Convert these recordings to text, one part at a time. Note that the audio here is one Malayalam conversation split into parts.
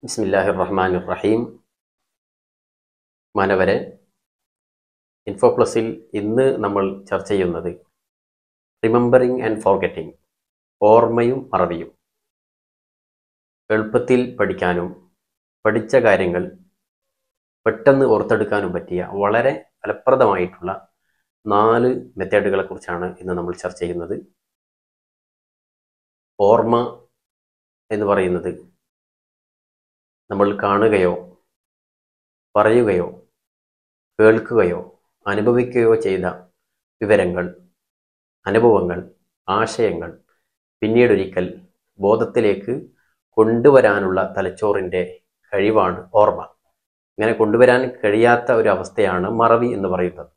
ബിസ്മില്ലാഹിർ റഹ്മാനിർ റഹീം. മാനവരെ, ഇൻഫോ പ്ലസിൽ ഇന്ന് നമ്മൾ ചർച്ച ചെയ്യുന്നത് റിമെമ്പറിങ് ആൻഡ് ഫോർഗെറ്റിംഗ്, ഓർമ്മയും മറവിയും. എളുപ്പത്തിൽ പഠിക്കാനും പഠിച്ച കാര്യങ്ങൾ പെട്ടെന്ന് ഓർത്തെടുക്കാനും പറ്റിയ വളരെ ഫലപ്രദമായിട്ടുള്ള 4 മെത്തേഡുകളെ കുറിച്ചാണ് ഇന്ന് നമ്മൾ ചർച്ച ചെയ്യുന്നത്. ഓർമ്മ എന്ന് പറയുന്നത് നമ്മൾ കാണുകയോ പറയുകയോ കേൾക്കുകയോ അനുഭവിക്കുകയോ ചെയ്ത വിവരങ്ങൾ, അനുഭവങ്ങൾ, ആശയങ്ങൾ പിന്നീടൊരിക്കൽ ബോധത്തിലേക്ക് കൊണ്ടുവരാനുള്ള തലച്ചോറിൻ്റെ കഴിവാണ് ഓർമ്മ. ഇങ്ങനെ കൊണ്ടുവരാൻ കഴിയാത്ത ഒരു അവസ്ഥയാണ് മറവി എന്ന് പറയുന്നത്.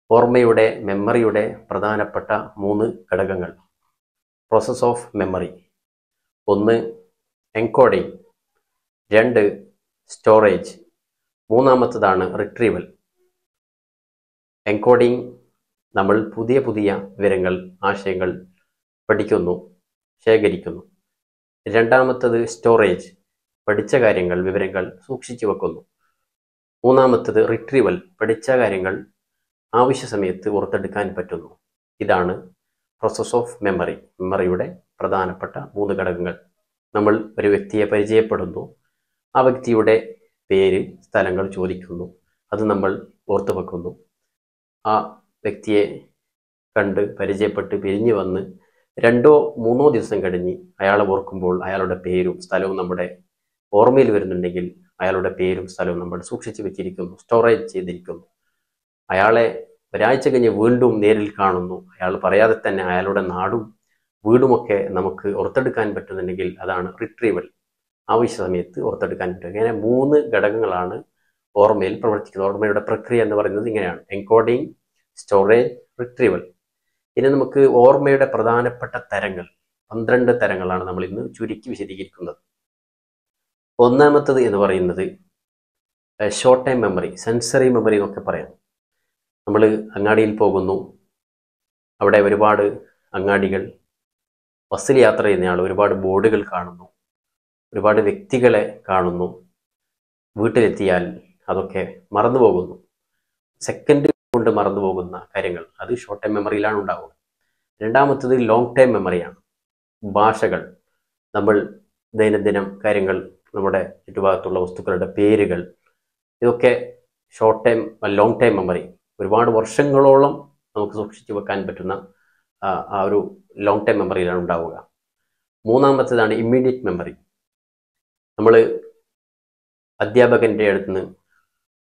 ഓർമ്മയുടെ, മെമ്മറിയുടെ പ്രധാനപ്പെട്ട 3 ഘടകങ്ങൾ: process of memory, 1 encoding, 2 storage, 3-മത്തതാണ് റിട്രീവൽ. എൻകോഡിംഗ്, നമ്മൾ പുതിയ പുതിയ വിവരങ്ങൾ, ആശയങ്ങൾ പഠിക്കുന്നു, ശേഖരിക്കുന്നു. 2-മത്തത് സ്റ്റോറേജ്, പഠിച്ച കാര്യങ്ങൾ, വിവരങ്ങൾ സൂക്ഷിച്ചു വെക്കുന്നു. 3-മത്തത് റിട്രീവൽ, പഠിച്ച കാര്യങ്ങൾ ആവശ്യ സമയത്ത് ഓർത്തെടുക്കാൻ പറ്റുന്നു. ഇതാണ് പ്രോസസ് ഓഫ് മെമ്മറി, മെമ്മറിയുടെ പ്രധാനപ്പെട്ട 3 ഘടകങ്ങൾ. നമ്മൾ ഒരു വ്യക്തിയെ പരിചയപ്പെടുന്നു, ആ വ്യക്തിയുടെ പേര്, സ്ഥലങ്ങൾ ചോദിക്കുന്നു, അത് നമ്മൾ ഓർത്തു വെക്കുന്നു. ആ വ്യക്തിയെ കണ്ട് പരിചയപ്പെട്ട് പിരിഞ്ഞു വന്ന് 2-3 ദിവസം കഴിഞ്ഞ് അയാളെ ഓർക്കുമ്പോൾ അയാളുടെ പേരും സ്ഥലവും നമ്മുടെ ഓർമ്മയിൽ വരുന്നുണ്ടെങ്കിൽ അയാളുടെ പേരും സ്ഥലവും നമ്മൾ സൂക്ഷിച്ചു വെച്ചിരിക്കുന്നു, സ്റ്റോറേജ് ചെയ്തിരിക്കുന്നു. അയാളെ ഒരാഴ്ച കഴിഞ്ഞ് വീണ്ടും നേരിൽ കാണുന്നു, അയാൾ പറയാതെ തന്നെ അയാളുടെ നാടും വീടുമൊക്കെ നമുക്ക് ഓർത്തെടുക്കാൻ പറ്റുന്നുണ്ടെങ്കിൽ അതാണ് റിട്രീവൽ, ആവശ്യ സമയത്ത് ഓർത്തെടുക്കാൻ പറ്റും. ഇങ്ങനെ 3 ഘടകങ്ങളാണ് ഓർമ്മയിൽ പ്രവർത്തിക്കുന്നത്. ഓർമ്മയുടെ പ്രക്രിയ എന്ന് പറയുന്നത് ഇങ്ങനെയാണ്: എൻകോഡിംഗ്, സ്റ്റോറേജ്, റിട്രീവൽ. ഇനി നമുക്ക് ഓർമ്മയുടെ പ്രധാനപ്പെട്ട തരങ്ങൾ, 12 തരങ്ങളാണ് നമ്മൾ ഇന്ന് ചുരുക്കി വിശദീകരിക്കുന്നത്. 1-മത്തത് എന്ന് പറയുന്നത് short time memory, sensory memory എന്നൊക്കെ പറയാം. നമ്മൾ അങ്ങാടിയിൽ പോകുന്നു, അവിടെ ഒരുപാട് അങ്ങാടികൾ, ബസ്സിൽ യാത്ര ചെയ്യുന്നയാൾ ഒരുപാട് ബോർഡുകൾ കാണുന്നു, ഒരുപാട് വ്യക്തികളെ കാണുന്നു. വീട്ടിലെത്തിയാൽ അതൊക്കെ മറന്നു പോകുന്നു. സെക്കൻഡ് കൊണ്ട് മറന്നു പോകുന്ന കാര്യങ്ങൾ, അത് ഷോർട്ട് ടൈം മെമ്മറിയിലാണ് ഉണ്ടാവുക. 2-മത്തത് ലോങ് ടൈം മെമ്മറിയാണ്. ഭാഷകൾ, നമ്മൾ ദൈനംദിനം കാര്യങ്ങൾ, നമ്മുടെ ചുറ്റുഭാഗത്തുള്ള വസ്തുക്കളുടെ പേരുകൾ, ഇതൊക്കെ short time, long time memory, ഒരുപാട് വർഷങ്ങളോളം നമുക്ക് സൂക്ഷിച്ചു വെക്കാൻ പറ്റുന്ന ആ ഒരു ലോങ് ടൈം മെമ്മറിയിലാണ് ഉണ്ടാവുക. 3-മത്തേതാണ് ഇമ്മീഡിയറ്റ് മെമ്മറി. നമ്മൾ അധ്യാപകൻ്റെ അടുത്ത് നിന്ന്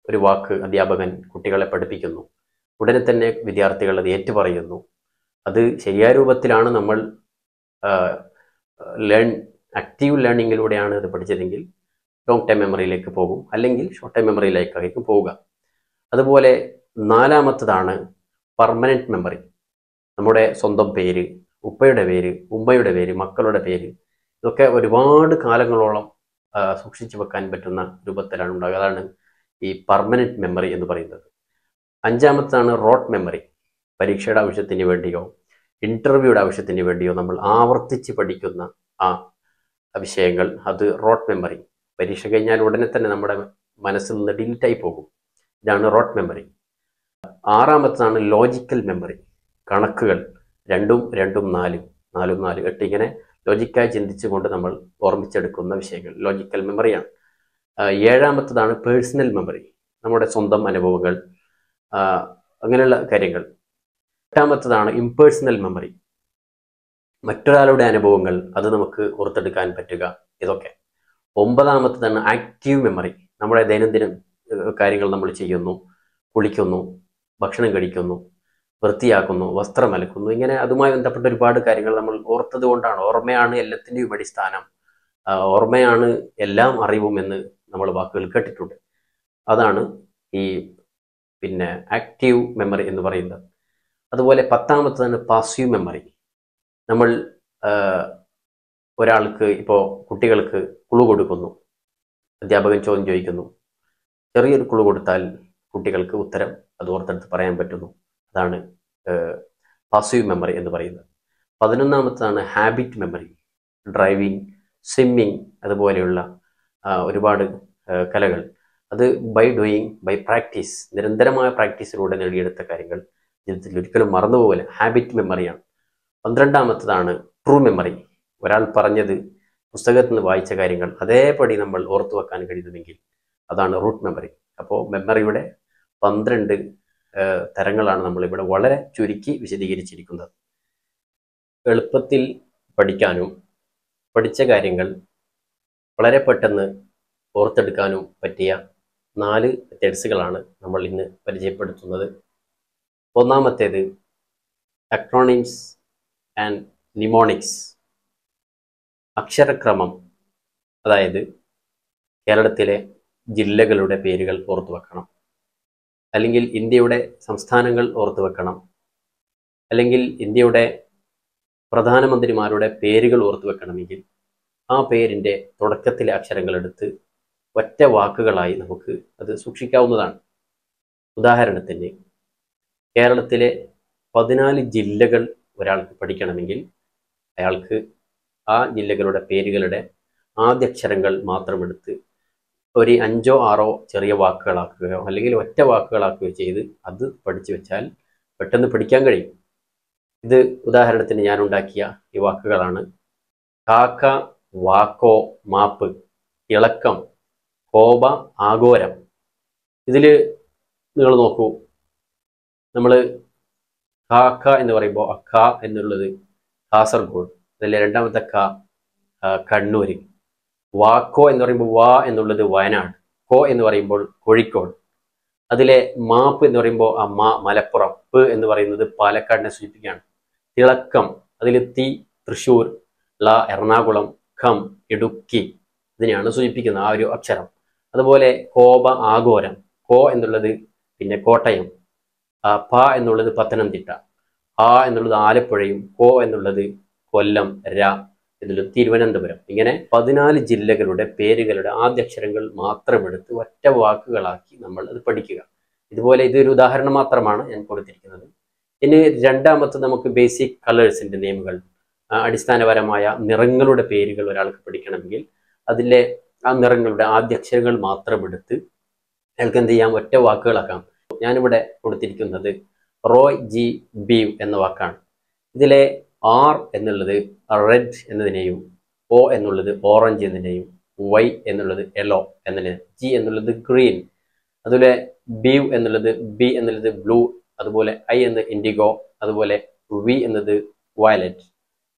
ഒരു വാക്ക് അധ്യാപകൻ കുട്ടികളെ പഠിപ്പിക്കുന്നു, ഉടനെ തന്നെ വിദ്യാർത്ഥികൾ അത് ഏറ്റുപറയുന്നു. അത് ശരിയായ രൂപത്തിലാണ് നമ്മൾ ആക്റ്റീവ് ലേണിങ്ങിലൂടെയാണ് ഇത് പഠിച്ചതെങ്കിൽ ലോങ് ടൈം മെമ്മറിയിലേക്ക് പോകും, അല്ലെങ്കിൽ ഷോർട്ട് ടൈം മെമ്മറിയിലേക്കായിരിക്കും പോവുക. അതുപോലെ 4-മത്തതാണ് പെർമനൻറ്റ് മെമ്മറി. നമ്മുടെ സ്വന്തം പേര്, ഉപ്പയുടെ പേര്, ഉമ്മയുടെ പേര്, മക്കളുടെ പേര്, ഇതൊക്കെ ഒരുപാട് കാലങ്ങളോളം സൂക്ഷിച്ചു വെക്കാൻ പറ്റുന്ന രൂപത്തിലാണ് ഉണ്ടാകുക. അതാണ് ഈ പെർമനൻറ്റ് മെമ്മറി എന്ന് പറയുന്നത്. 5-മത്താണ് റോട്ട് മെമ്മറി. പരീക്ഷയുടെ ആവശ്യത്തിന് വേണ്ടിയോ ഇൻ്റർവ്യൂയുടെ ആവശ്യത്തിന് വേണ്ടിയോ നമ്മൾ ആവർത്തിച്ച് പഠിക്കുന്ന ആ വിഷയങ്ങൾ, അത് റോട്ട് മെമ്മറി. പരീക്ഷ കഴിഞ്ഞാൽ ഉടനെ തന്നെ നമ്മുടെ മനസ്സിൽ നിന്ന് ഡിലീറ്റായി പോകും. ഇതാണ് റോട്ട് മെമ്മറി. 6-മത്താണ് ലോജിക്കൽ മെമ്മറി. കണക്കുകൾ 2 2 4 4 4 8 ഇങ്ങനെ ലോജിക്കായി ചിന്തിച്ചുകൊണ്ട് നമ്മൾ ഓർമ്മിച്ചെടുക്കുന്ന വിഷയങ്ങൾ ലോജിക്കൽ മെമ്മറിയാണ്. 7-മത്തതാണ് പേഴ്സണൽ മെമ്മറി. നമ്മുടെ സ്വന്തം അനുഭവങ്ങൾ, അങ്ങനെയുള്ള കാര്യങ്ങൾ. 8-മത്തതാണ് ഇംപേഴ്സണൽ മെമ്മറി. മറ്റൊരാളുടെ അനുഭവങ്ങൾ, അത് നമുക്ക് ഓർത്തെടുക്കാൻ പറ്റുക, ഇതൊക്കെ. 9-മത്തതാണ് ആക്റ്റീവ് മെമ്മറി. നമ്മുടെ ദൈനംദിനം കാര്യങ്ങൾ നമ്മൾ ചെയ്യുന്നു, കുളിക്കുന്നു, ഭക്ഷണം കഴിക്കുന്നു, വൃത്തിയാക്കുന്നു, വസ്ത്രം അലക്കുന്നു, ഇങ്ങനെ അതുമായി ബന്ധപ്പെട്ട ഒരുപാട് കാര്യങ്ങൾ നമ്മൾ ഓർത്തത് കൊണ്ടാണ്. ഓർമ്മയാണ് എല്ലാത്തിൻ്റെയും അടിസ്ഥാനം, ഓർമ്മയാണ് എല്ലാം അറിവും എന്ന് നമ്മൾ വാക്കുകൾ കേട്ടിട്ടുണ്ട്. അതാണ് ഈ ആക്റ്റീവ് മെമ്മറി എന്ന് പറയുന്നത്. അതുപോലെ 10-മത്തതാണ് പാസീവ് മെമ്മറി. നമ്മൾ ഒരാൾക്ക്, ഇപ്പോൾ കുട്ടികൾക്ക് ക്ലൂ കൊടുക്കുന്നു, അധ്യാപകൻ ചോദ്യം ചോദിക്കുന്നു, ചെറിയൊരു ക്ലൂ കൊടുത്താൽ കുട്ടികൾക്ക് ഉത്തരം അത് ഓർത്തെടുത്ത് പറയാൻ പറ്റുന്നു. അതാണ് പാസീവ് മെമ്മറി എന്ന് പറയുന്നത്. 11-മത്തതാണ് ഹാബിറ്റ് മെമ്മറി. ഡ്രൈവിംഗ്, സ്വിമ്മിങ്, അതുപോലെയുള്ള ഒരുപാട് കലകൾ. അത് ബൈ ഡൂയിങ്, ബൈ പ്രാക്ടീസ്, നിരന്തരമായ പ്രാക്ടീസിലൂടെ നേടിയെടുത്ത കാര്യങ്ങൾ ജീവിതത്തിൽ ഒരിക്കലും മറന്നുപോകില്ല. ഹാബിറ്റ് മെമ്മറിയാണ്. 12ാമത്തതാണ് ട്രൂ മെമ്മറി. ഒരാൾ പറഞ്ഞത്, പുസ്തകത്തിൽ നിന്ന് വായിച്ച കാര്യങ്ങൾ അതേപടി നമ്മൾ ഓർത്തു വെക്കാൻ കഴിയുന്നതെങ്കിൽ അതാണ് റൂട്ട് മെമ്മറി. അപ്പോൾ മെമ്മറിയുടെ 12 തരങ്ങളാണ് നമ്മളിവിടെ വളരെ ചുരുക്കി വിശദീകരിച്ചിരിക്കുന്നത്. എളുപ്പത്തിൽ പഠിക്കാനും പഠിച്ച കാര്യങ്ങൾ വളരെ പെട്ടെന്ന് ഓർത്തെടുക്കാനും പറ്റിയ 4 മെത്തേഡ്സുകളാണ് നമ്മൾ ഇന്ന് പരിചയപ്പെടുത്തുന്നത്. ഒന്നാമത്തേത് അക്രോണിംസ് ആൻഡ് നിമോണിക്സ്. അക്ഷരക്രമം, അതായത് കേരളത്തിലെ ജില്ലകളുടെ പേരുകൾ ഓർത്തു വെക്കണം, അല്ലെങ്കിൽ ഇന്ത്യയുടെ സംസ്ഥാനങ്ങൾ ഓർത്തു വെക്കണം, അല്ലെങ്കിൽ ഇന്ത്യയുടെ പ്രധാനമന്ത്രിമാരുടെ പേരുകൾ ഓർത്തു വെക്കണമെങ്കിൽ ആ പേരിൻ്റെ തുടക്കത്തിലെ അക്ഷരങ്ങൾ എടുത്ത് ഒറ്റ വാക്കുകളായി നമുക്ക് അത് സൂക്ഷിക്കാവുന്നതാണ്. ഉദാഹരണത്തിന് കേരളത്തിലെ 14 ജില്ലകൾ ഒരാൾക്ക് പഠിക്കണമെങ്കിൽ അയാൾക്ക് ആ ജില്ലകളുടെ പേരുകളുടെ ആദ്യാക്ഷരങ്ങൾ മാത്രമെടുത്ത് ഒരു 5ഓ 6ഓ ചെറിയ വാക്കുകളാക്കുകയോ അല്ലെങ്കിൽ ഒറ്റ വാക്കുകളാക്കുകയോ ചെയ്ത് അത് പഠിച്ചു വെച്ചാൽ പെട്ടെന്ന് പഠിക്കാൻ കഴിയും. ഇത് ഉദാഹരണത്തിന് ഞാൻ ഉണ്ടാക്കിയ ഈ വാക്കുകളാണ്. കാക്ക, വാക്കോ, മാപ്പ്, ഇളക്കം, കോപ, ആഘോരം. ഇതിൽ നിങ്ങൾ നോക്കൂ, നമ്മൾ കാക്ക എന്ന് പറയുമ്പോൾ ആ ക എന്നുള്ളത് കാസർഗോഡ്, അതിലെ രണ്ടാമത്തെ കണ്ണൂർ. വാക്കോ എന്ന് പറയുമ്പോൾ വാ എന്നുള്ളത് വയനാട്, കോ എന്ന് പറയുമ്പോൾ കോഴിക്കോട്. അതിലെ മാപ്പ് എന്ന് പറയുമ്പോൾ ആ മലപ്പുറം, പ് എന്ന് പറയുന്നത് പാലക്കാടിനെ സൂചിപ്പിക്കുകയാണ്. തിളക്കം, അതിൽ തി തൃശ്ശൂർ, ള എറണാകുളം, ഖം ഇടുക്കി, ഇതിനെയാണ് സൂചിപ്പിക്കുന്നത് ആ ഒരു അക്ഷരം. അതുപോലെ കോപ, ആഘോരം, കോ എന്നുള്ളത് പിന്നെ കോട്ടയം, പ എന്നുള്ളത് പത്തനംതിട്ട, ആ എന്നുള്ളത് ആലപ്പുഴയും, കോ എന്നുള്ളത് കൊല്ലം, ര എന്നുള്ളത് തിരുവനന്തപുരം. ഇങ്ങനെ 14 ജില്ലകളുടെ പേരുകളുടെ ആദ്യാക്ഷരങ്ങൾ മാത്രമെടുത്ത് ഒറ്റ വാക്കുകളാക്കി നമ്മൾ അത് പഠിക്കുക. ഇതുപോലെ ഇതൊരു ഉദാഹരണം മാത്രമാണ് ഞാൻ കൊടുത്തിരിക്കുന്നത്. ഇനി രണ്ടാമത്തെ നമുക്ക് ബേസിക് കളേഴ്സിന്റെ നെയിമുകൾ, അടിസ്ഥാനപരമായ നിറങ്ങളുടെ പേരുകൾ ഒരാൾക്ക് പഠിക്കണമെങ്കിൽ അതിലെ ആ നിറങ്ങളുടെ ആദ്യാക്ഷരങ്ങൾ മാത്രമെടുത്ത് അയാൾക്ക് എന്ത് ചെയ്യാം, ഒറ്റ വാക്കുകളാക്കാം. ഞാനിവിടെ കൊടുത്തിരിക്കുന്നത് റോയ് ജി ബീവ് എന്ന വാക്കാണ്. ഇതിലെ ആർ എന്നുള്ളത് റെഡ് എന്നതിനെയും, ഒ എന്നുള്ളത് ഓറഞ്ച് എന്നതിനെയും, വൈ എന്നുള്ളത് യെല്ലോ എന്നതിനെ, ജി എന്നുള്ളത് ഗ്രീൻ, അതുപോലെ ബീവ് എന്നുള്ളത് ബി എന്നുള്ളത് ബ്ലൂ, അതുപോലെ ഐ എന്നത് ഇൻഡിഗോ, അതുപോലെ വി എന്നത് വയലറ്റ്.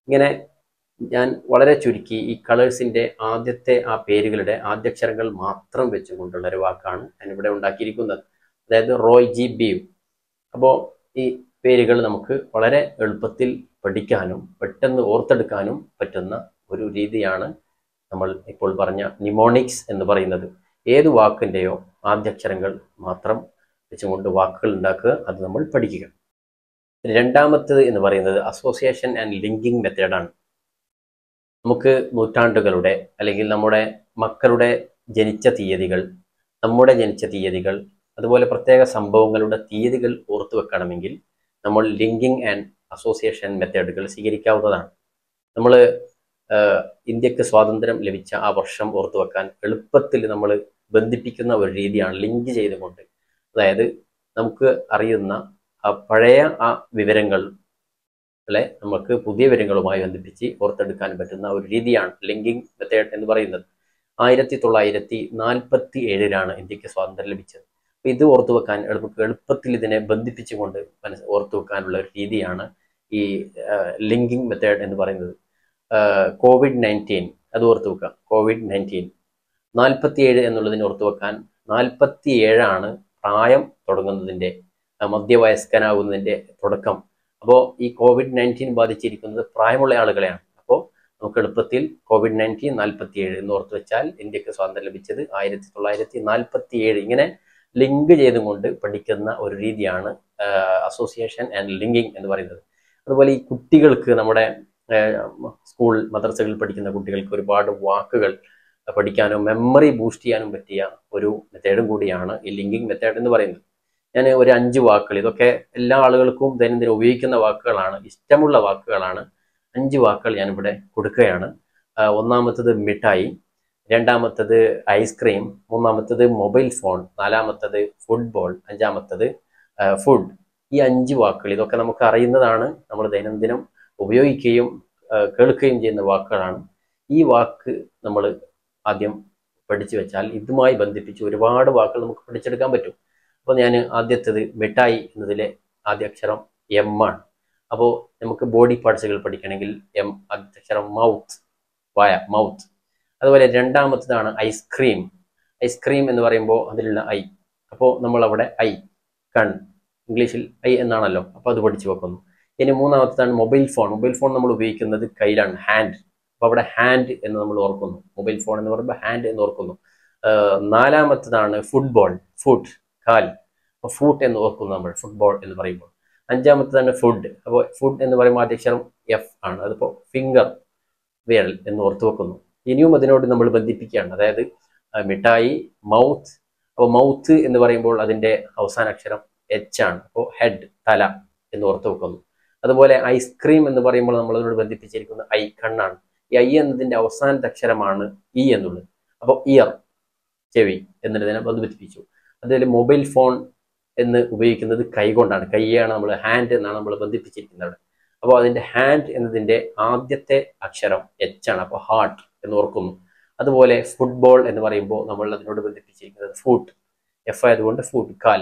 ഇങ്ങനെ ഞാൻ വളരെ ചുരുക്കി ഈ കളേഴ്സിന്റെ ആദ്യത്തെ ആ പേരുകളുടെ ആദ്യാക്ഷരങ്ങൾ മാത്രം വെച്ചുകൊണ്ടുള്ള ഒരു വാക്കാണ് ഞാനിവിടെ ഉണ്ടാക്കിയിരിക്കുന്നത്. അതായത് റോയ് ജി ബീവ്. അപ്പോൾ ഈ പേരുകൾ നമുക്ക് വളരെ എളുപ്പത്തിൽ പഠിക്കാനും പെട്ടെന്ന് ഓർത്തെടുക്കാനും പറ്റുന്ന ഒരു രീതിയാണ് നമ്മൾ ഇപ്പോൾ പറഞ്ഞ നിമോണിക്സ് എന്ന് പറയുന്നത്. ഏത് വാക്കിൻ്റെയോ ആദ്യാക്ഷരങ്ങൾ മാത്രം വെച്ചുകൊണ്ട് വാക്കുകൾ ഉണ്ടാക്കുക, അത് നമ്മൾ പഠിക്കുക. രണ്ടാമത്തേത് എന്ന് പറയുന്നത് അസോസിയേഷൻ ആൻഡ് ലിങ്കിങ് മെത്തേഡാണ്. നമുക്ക് നൂറ്റാണ്ടുകളുടെ അല്ലെങ്കിൽ നമ്മുടെ മക്കളുടെ ജനിച്ച തീയതികൾ, നമ്മുടെ ജനിച്ച തീയതികൾ, അതുപോലെ പ്രത്യേക സംഭവങ്ങളുടെ തീയതികൾ ഓർത്തു വെക്കണമെങ്കിൽ നമ്മൾ ലിങ്കിങ് ആൻഡ് അസോസിയേഷൻ മെത്തേഡുകൾ സ്വീകരിക്കാവുന്നതാണ്. നമ്മൾ ഇന്ത്യക്ക് സ്വാതന്ത്ര്യം ലഭിച്ച ആ വർഷം ഓർത്തു വെക്കാൻ എളുപ്പത്തിൽ നമ്മൾ ബന്ധിപ്പിക്കുന്ന ഒരു രീതിയാണ് ലിങ്ക് ചെയ്തുകൊണ്ട്. അതായത് നമുക്ക് അറിയുന്ന ആ പഴയ ആ വിവരങ്ങളെ നമുക്ക് പുതിയ വിവരങ്ങളുമായി ബന്ധിപ്പിച്ച് ഓർത്തെടുക്കാൻ പറ്റുന്ന ഒരു രീതിയാണ് ലിങ്കിങ് മെത്തേഡ് എന്ന് പറയുന്നത്. 1947 ഇന്ത്യക്ക് സ്വാതന്ത്ര്യം ലഭിച്ചത്. ഇത് ഓർത്തു വെക്കാൻ എളുപ്പത്തിൽ ഇതിനെ ബന്ധിപ്പിച്ചുകൊണ്ട് ഓർത്തു വെക്കാനുള്ള ഒരു രീതിയാണ് ഈ ലിങ്കിങ് മെത്തേഡ് എന്ന് പറയുന്നത്. COVID-19 അത് ഓർത്തു വെക്കാം. COVID-19 47 എന്നുള്ളതിന് ഓർത്തു വെക്കാൻ 47 പ്രായം തുടങ്ങുന്നതിൻ്റെ, മധ്യവയസ്കനാകുന്നതിൻ്റെ തുടക്കം. അപ്പോൾ ഈ COVID-19 ബാധിച്ചിരിക്കുന്നത് പ്രായമുള്ള ആളുകളെയാണ്. അപ്പോൾ നമുക്ക് എളുപ്പത്തിൽ COVID-19 47 എന്ന് ഓർത്തു വെച്ചാൽ ഇന്ത്യക്ക് സ്വാതന്ത്ര്യം ലഭിച്ചത് 1947. ഇങ്ങനെ ലിങ്ക് ചെയ്തുകൊണ്ട് പഠിക്കുന്ന ഒരു രീതിയാണ് അസോസിയേഷൻ ആൻഡ് ലിങ്കിങ് എന്ന് പറയുന്നത്. അതുപോലെ ഈ കുട്ടികൾക്ക്, നമ്മുടെ സ്കൂൾ മദ്രസകളിൽ പഠിക്കുന്ന കുട്ടികൾക്ക് ഒരുപാട് വാക്കുകൾ പഠിക്കാനും മെമ്മറി ബൂസ്റ്റ് ചെയ്യാനും പറ്റിയ ഒരു മെത്തേഡും കൂടിയാണ് ഈ ലിങ്കിങ് മെത്തേഡ് എന്ന് പറയുന്നത്. ഞാൻ ഒരു 5 വാക്കുകൾ, ഇതൊക്കെ എല്ലാ ആളുകൾക്കും ദൈനംദിനം ഉപയോഗിക്കുന്ന വാക്കുകളാണ്, ഇഷ്ടമുള്ള വാക്കുകളാണ്. 5 വാക്കുകൾ ഞാനിവിടെ കൊടുക്കുകയാണ്. ഒന്നാമത്തത് മിഠായി, രണ്ടാമത്തത് ഐസ്ക്രീം, മൂന്നാമത്തത് മൊബൈൽ ഫോൺ, നാലാമത്തത് ഫുട്ബോൾ, അഞ്ചാമത്തത് ഫുഡ്. ഈ 5 വാക്കുകൾ ഇതൊക്കെ നമുക്ക് അറിയുന്നതാണ്, നമ്മൾ ദൈനംദിനം ഉപയോഗിക്കുകയും കേൾക്കുകയും ചെയ്യുന്ന വാക്കുകളാണ്. ഈ വാക്ക് നമ്മൾ ആദ്യം പഠിച്ചു വെച്ചാൽ ഇതുമായി ബന്ധിപ്പിച്ച് ഒരുപാട് വാക്കുകൾ നമുക്ക് പഠിച്ചെടുക്കാൻ പറ്റും. അപ്പോൾ ഞാൻ ആദ്യത്തേത് മിഠായി എന്നതിലെ ആദ്യ അക്ഷരം എം ആണ്. അപ്പോൾ നമുക്ക് ബോഡി പാർട്സുകൾ പഠിക്കണമെങ്കിൽ എം ആദ്യത്തെ അക്ഷരം മൗത്ത്, വായ, മൗത്ത്. അതുപോലെ രണ്ടാമത്തതാണ് ഐസ്ക്രീം. ഐസ്ക്രീം എന്ന് പറയുമ്പോൾ അതിലുള്ള ഐ, അപ്പോൾ നമ്മൾ അവിടെ ഐ, കൺ, ഇംഗ്ലീഷിൽ ഐ എന്നാണല്ലോ, അപ്പോൾ അത് പഠിച്ചു വെക്കുന്നു. ഇനി മൂന്നാമത്തതാണ് മൊബൈൽ ഫോൺ. മൊബൈൽ ഫോൺ നമ്മൾ ഉപയോഗിക്കുന്നത് കയ്യിലാണ്, ഹാൻഡ്. അപ്പോൾ അവിടെ ഹാൻഡ് എന്ന് നമ്മൾ ഓർക്കുന്നു. മൊബൈൽ ഫോൺ എന്ന് പറയുമ്പോൾ ഹാൻഡ് എന്ന് ഓർക്കുന്നു. നാലാമത്തതാണ് ഫുട്ബോൾ, ഫുട്ട്, കാൽ. അപ്പോൾ ഫൂട്ട് എന്ന് ഓർക്കുന്നു നമ്മൾ ഫുട്ബോൾ എന്ന് പറയുമ്പോൾ. അഞ്ചാമത്തതാണ് ഫുഡ്. അപ്പോൾ ഫുഡ് എന്ന് പറയുമ്പോൾ ആദ്യ അക്ഷരം എഫ് ആണ്, അതിപ്പോൾ ഫിംഗർ, വിരൽ എന്ന് ഓർത്തു വെക്കുന്നു. ഇനിയും അതിനോട് നമ്മൾ ബന്ധിപ്പിക്കുകയാണ്, അതായത് മിഠായി, മൗത്ത്. അപ്പോൾ മൗത്ത് എന്ന് പറയുമ്പോൾ അതിൻ്റെ അവസാന അക്ഷരം എച്ച് ആണ്, അപ്പോൾ ഹെഡ്, തല എന്ന് ഓർത്ത് വെക്കുന്നു. അതുപോലെ ഐസ്ക്രീം എന്ന് പറയുമ്പോൾ നമ്മൾ അതിനോട് ബന്ധിപ്പിച്ചിരിക്കുന്നത് ഐ, കണ്ണാണ്. ഈ ഐ എന്നതിൻ്റെ അവസാനത്തെ അക്ഷരമാണ് ഇ എന്നുള്ളത്, അപ്പോൾ ഇയർ, ചെവി എന്നുള്ളതിനെ ബന്ധിപ്പിച്ചു. അതുപോലെ മൊബൈൽ ഫോൺ എന്ന് ഉപയോഗിക്കുന്നത് കൈ കൊണ്ടാണ്, കൈയാണ് നമ്മൾ, ഹാൻഡ് എന്നാണ് നമ്മൾ ബന്ധിപ്പിച്ചിരിക്കുന്നത്. അപ്പോൾ അതിൻ്റെ ഹാൻഡ് എന്നതിൻ്റെ ആദ്യത്തെ അക്ഷരം എച്ച് ആണ്, അപ്പോൾ ഹാർട്ട് എന്ന് ഓർക്കുന്നു. അതുപോലെ ഫുട്ബോൾ എന്ന് പറയുമ്പോൾ നമ്മൾ അതിനോട് ബന്ധിപ്പിച്ചിരിക്കുന്നത് ഫൂട്ട്, എഫ് ആയതുകൊണ്ട് ഫൂട്ട്, കാൽ.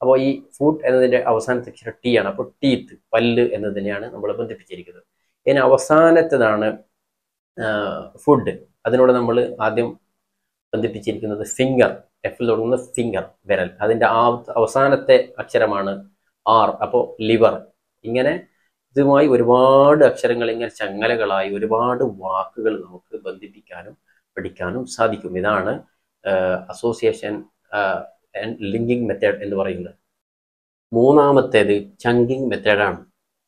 അപ്പോൾ ഈ ഫൂട്ട് എന്നതിൻ്റെ അവസാനത്തെ അക്ഷരം ടി ആണ്, അപ്പോൾ ടീത്ത്, പല്ല് എന്നതിനെയാണ് നമ്മൾ ബന്ധിപ്പിച്ചിരിക്കുന്നത്. ഇനി അവസാനത്തേതാണ് ഫുഡ്. അതിനോട് നമ്മൾ ആദ്യം ബന്ധിപ്പിച്ചിരിക്കുന്നത് ഫിംഗർ, എഫിൽ തുടങ്ങുന്ന ഫിംഗർ, വിരൽ. അതിൻ്റെ അവസാനത്തെ അക്ഷരമാണ് ആർ, അപ്പോൾ ലിവർ. ഇങ്ങനെ ഇതുമായി ഒരുപാട് അക്ഷരങ്ങൾ ഇങ്ങനെ ചങ്ങലകളായി ഒരുപാട് വാക്കുകൾ നമുക്ക് ബന്ധിപ്പിക്കാനും പഠിക്കാനും സാധിക്കും. ഇതാണ് അസോസിയേഷൻ ആൻഡ് ലിങ്കിങ് മെത്തേഡ് എന്ന് പറയുന്നത്. മൂന്നാമത്തേത് ചങ്കിങ് മെത്തേഡാണ്.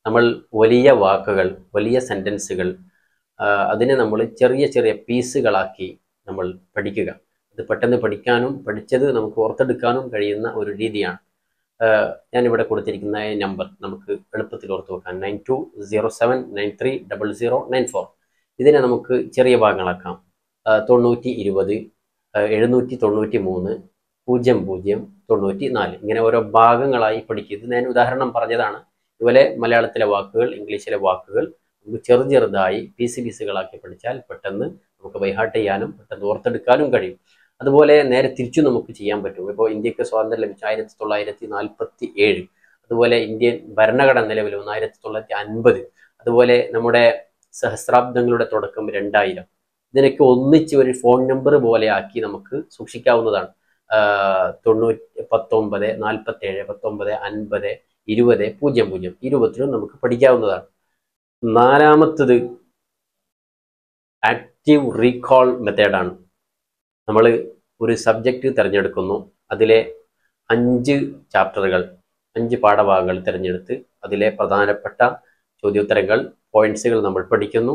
നമ്മൾ വലിയ വാക്കുകൾ, വലിയ സെൻറ്റൻസുകൾ, അതിനെ നമ്മൾ ചെറിയ ചെറിയ പീസുകളാക്കി നമ്മൾ പഠിക്കുക. അത് പെട്ടെന്ന് പഠിക്കാനും പഠിച്ചത് നമുക്ക് ഓർത്തെടുക്കാനും കഴിയുന്ന ഒരു രീതിയാണ്. ഞാനിവിടെ കൊടുത്തിരിക്കുന്ന നമ്പർ നമുക്ക് എളുപ്പത്തിൽ ഓർത്ത് വെക്കാം, 9207930094. ഇതിനെ നമുക്ക് ചെറിയ ഭാഗങ്ങളാക്കാം. 9020, 793, 0094. ഇങ്ങനെ ഓരോ ഭാഗങ്ങളായി പഠിക്കുക. ഇത് ഞാൻ ഉദാഹരണം പറഞ്ഞതാണ്. ഇതുപോലെ മലയാളത്തിലെ വാക്കുകൾ, ഇംഗ്ലീഷിലെ വാക്കുകൾ നമുക്ക് ചെറുതായി പീസുകളാക്കി പഠിച്ചാൽ പെട്ടെന്ന് നമുക്ക് ബൈഹാർട്ട് ചെയ്യാനും പെട്ടെന്ന് ഓർത്തെടുക്കാനും കഴിയും. അതുപോലെ നേരെ തിരിച്ചു നമുക്ക് ചെയ്യാൻ പറ്റും. ഇപ്പോൾ ഇന്ത്യക്ക് സ്വാതന്ത്ര്യം ലഭിച്ച 1947, അതുപോലെ ഇന്ത്യൻ ഭരണഘടന നിലവിൽ വന്ന 1950, അതുപോലെ നമ്മുടെ സഹസ്രാബ്ദങ്ങളുടെ തുടക്കം 2000. ഇതിനൊക്കെ ഒന്നിച്ച് ഒരു ഫോൺ നമ്പർ പോലെ ആക്കി നമുക്ക് സൂക്ഷിക്കാവുന്നതാണ്. 19 47 19 50 20 00 20 നമുക്ക് പഠിക്കാവുന്നതാണ്. നാലാമത്തത് ആക്റ്റീവ് റീകോൾ മെത്തേഡാണ്. നമ്മൾ ഒരു സബ്ജക്റ്റ് തിരഞ്ഞെടുക്കുന്നു, അതിലെ 5 ചാപ്റ്ററുകൾ, 5 പാഠഭാഗങ്ങൾ തിരഞ്ഞെടുത്ത് അതിലെ പ്രധാനപ്പെട്ട ചോദ്യോത്തരങ്ങൾ, പോയിന്റ്സുകൾ നമ്മൾ പഠിക്കുന്നു.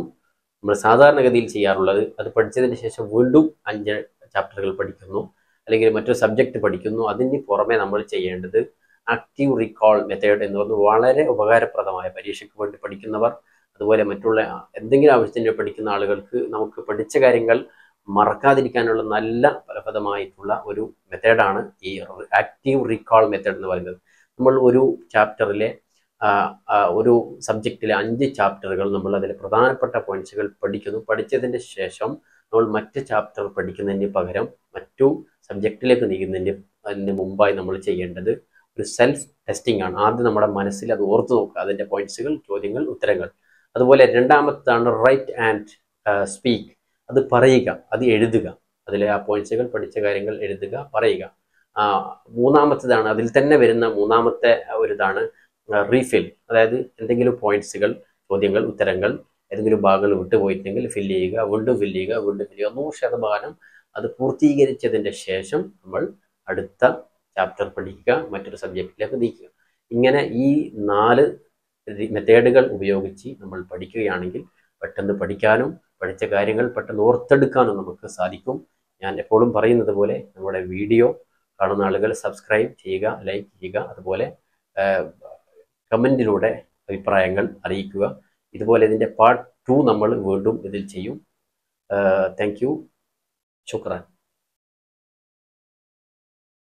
നമ്മൾ സാധാരണഗതിയിൽ ചെയ്യാറുള്ളത് അത് പഠിച്ചതിന് ശേഷം വീണ്ടും 5 ചാപ്റ്ററുകൾ പഠിക്കുന്നു, അല്ലെങ്കിൽ മറ്റൊരു സബ്ജക്റ്റ് പഠിക്കുന്നു. അതിന് പുറമെ നമ്മൾ ചെയ്യേണ്ടത് ആക്റ്റീവ് റീകോൾ മെത്തേഡ് എന്ന് പറഞ്ഞാൽ വളരെ ഉപകാരപ്രദമായ, പരീക്ഷയ്ക്ക് വേണ്ടി പഠിക്കുന്നവർ, അതുപോലെ മറ്റുള്ള എന്തെങ്കിലും ആവശ്യത്തിന് പഠിക്കുന്ന ആളുകൾക്ക് നമുക്ക് പഠിച്ച കാര്യങ്ങൾ മറക്കാതിരിക്കാനുള്ള നല്ല ഫലപ്രദമായിട്ടുള്ള ഒരു മെത്തേഡാണ് ഈ ആക്റ്റീവ് റീകോൾ മെത്തേഡ് എന്ന് പറയുന്നത്. നമ്മൾ ഒരു ചാപ്റ്ററിലെ ഒരു സബ്ജക്റ്റിലെ 5 ചാപ്റ്ററുകൾ നമ്മൾ അതിലെ പ്രധാനപ്പെട്ട പോയിന്റ്സുകൾ പഠിക്കുന്നു. പഠിച്ചതിൻ്റെ ശേഷം നമ്മൾ മറ്റ് ചാപ്റ്റർ പഠിക്കുന്നതിന് പകരം മറ്റു സബ്ജക്റ്റിലേക്ക് നീങ്ങുന്നതിന് മുമ്പായി നമ്മൾ ചെയ്യേണ്ടത് ഒരു സെൽഫ് ടെസ്റ്റിംഗ് ആണ്. ആദ്യം നമ്മുടെ മനസ്സിൽ അത് ഓർത്ത് നോക്കുക, അതിൻ്റെ പോയിന്റ്സുകൾ, ചോദ്യങ്ങൾ, ഉത്തരങ്ങൾ. അതുപോലെ രണ്ടാമത്താണ് റൈറ്റ് ആൻഡ് സ്പീക്ക്, അത് പറയുക, അത് എഴുതുക, അതിലെ ആ പോയിന്റ്സുകൾ, പഠിച്ച കാര്യങ്ങൾ എഴുതുക, പറയുക. മൂന്നാമത്തേതാണ്, അതിൽ തന്നെ വരുന്ന മൂന്നാമത്തെ ഒരിതാണ് റീഫിൽ, അതായത് എന്തെങ്കിലും പോയിന്റ്സുകൾ, ചോദ്യങ്ങൾ, ഉത്തരങ്ങൾ ഏതെങ്കിലും ഭാഗങ്ങൾ വിട്ടുപോയിട്ടുണ്ടെങ്കിൽ ഫില്ല് ചെയ്യുക, വീണ്ടും ഫില്ല് ചെയ്യുക, വീണ്ടും ഫില്ല് ചെയ്യുക. 100% അത് പൂർത്തീകരിച്ചതിൻ്റെ ശേഷം നമ്മൾ അടുത്ത ചാപ്റ്റർ പഠിക്കുക, മറ്റൊരു സബ്ജക്റ്റിലേക്ക് നീക്കുക. ഇങ്ങനെ ഈ 4 മെത്തേഡുകൾ ഉപയോഗിച്ച് നമ്മൾ പഠിക്കുകയാണെങ്കിൽ പെട്ടെന്ന് പഠിക്കാനും പഠിച്ച കാര്യങ്ങൾ പെട്ടെന്ന് ഓർത്തെടുക്കാനും നമുക്ക് സാധിക്കും. ഞാൻ എപ്പോഴും പറയുന്നത് പോലെ നമ്മുടെ വീഡിയോ കാണുന്ന ആളുകൾ സബ്സ്ക്രൈബ് ചെയ്യുക, ലൈക്ക് ചെയ്യുക, അതുപോലെ കമൻറ്റിലൂടെ അഭിപ്രായങ്ങൾ അറിയിക്കുക. ഇതുപോലെ ഇതിൻ്റെ പാർട്ട് 2 നമ്മൾ വീണ്ടും ഇതിൽ ചെയ്യും. Thank you. ശുക്രാൻ.